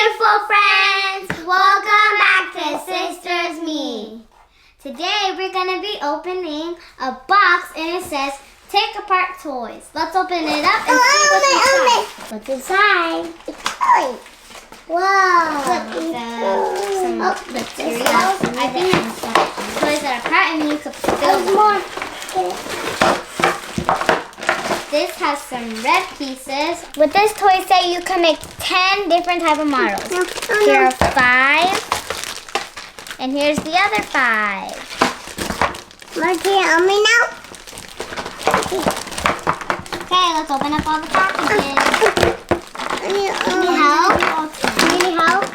beautiful friends! Welcome back to Sisters Me. Today we're going to be opening a box and it says take apart toys. Let's open it up and see what's inside. It's toys. Wow. Some materials. I think it's toys that are apart and then you could build more. This has some red pieces. With this toy set, you can make 10 different type of models. Here are 5. And here's the other 5. Marty, help me now. Okay, let's open up all the packages. Need help? Need help?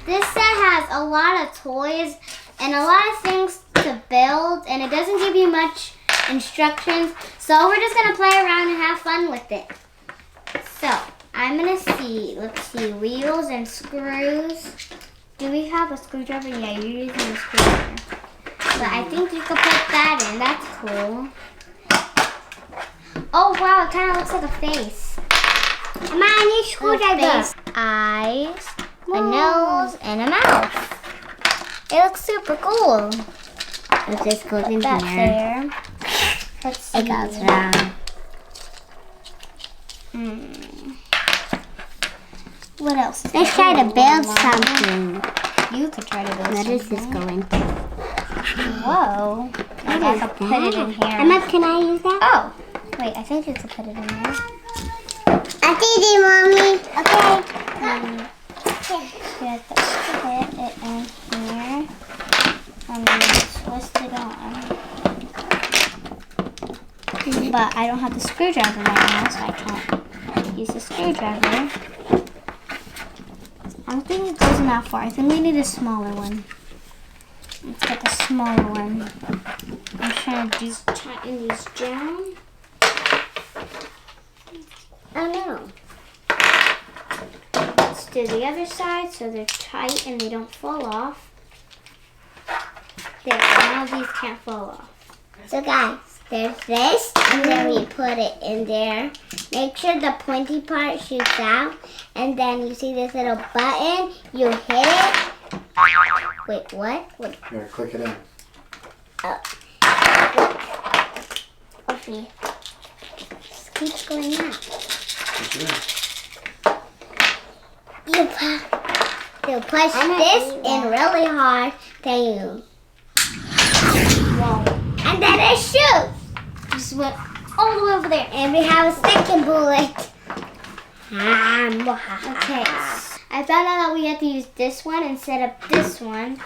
This set has a lot of toys and a lot of things to build, and it doesn't give you much instructions, so we're just going to play around and have fun with it. So, I'm going to see, let's see, wheels and screws. Do we have a screwdriver? Yeah, you're using a screwdriver. But I think you could put that in. That's cool. Oh, wow, it kind of looks like a face. I need a screwdriver. Eyes, a nose, and a mouth. It looks super cool. Let's just go in That's here. there. Let's see. It goes around. What else? Let's try to build something. You could try to build Where something. does this go in? Whoa. I What could is put it in here. Emma, can I use that? Oh. Wait, I think you could put it in there. I did it, Mommy. Okay. You have to put it in here. And then twist it on. But I don't have the screwdriver right now, so I can't use the screwdriver. I don't think it goes in that far. I think we need a smaller one. Let's get the smaller one. I'm trying to just tighten these down. Oh no. Let's do the other side so they're tight and they don't fall off. There, now these can't fall off. So guys, there's this, and then we put it in there. Make sure the pointy part shoots out, and then you see this little button. You hit it. Wait, what? Here, click it in. Okay. Just keeps going up. Push it in. You push this in really hard, then you. Whoa. And then it shoots. Just went all the way over there. And we have a second bullet. Okay. I found out that we have to use this one instead of this one.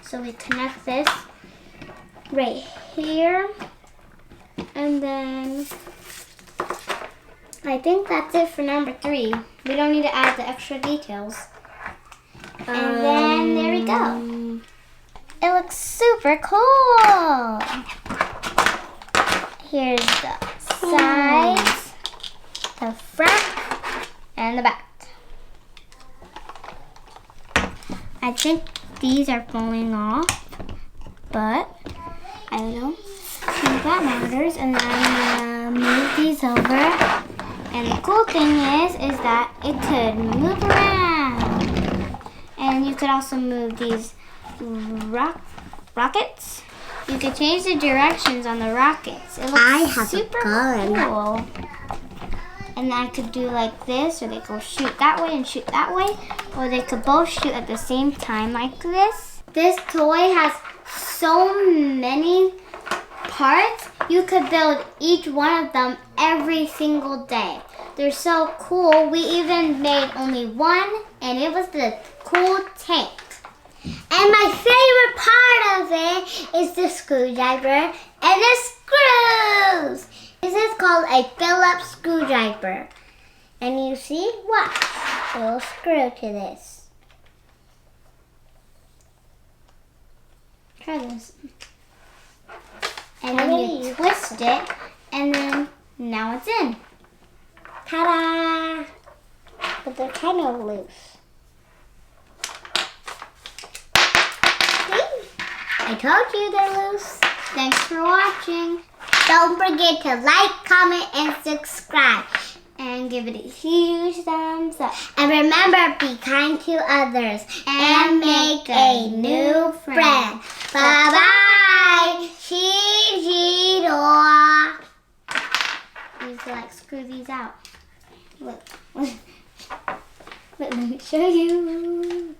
So we connect this right here. And then I think that's it for number 3. We don't need to add the extra details. And then there we go. It looks super cool. Here's the sides, the front, and the back. I think these are falling off, but I don't think that matters. And then I'm gonna move these over. And the cool thing is that it could move around. And you could also move these rockets. You could change the directions on the rockets. It looks super cool. And I could do like this, or they could shoot that way and shoot that way, or they could both shoot at the same time like this. This toy has so many parts. You could build each one of them every single day. They're so cool. We even made only one, and it was the cool tank. And my favorite part of it is the screwdriver and the screws. This is called a Phillips screwdriver. And you see what? A little screw to this. Try this. And then you twist it, and then now it's in. Ta-da! But they're kind of loose. I told you they're loose. Thanks for watching. Don't forget to like, comment, and subscribe. And give it a huge thumbs up. And remember, be kind to others. And make a new friend. Bye-bye. Shijiro. You need to like screw these out. Look. Let me show you.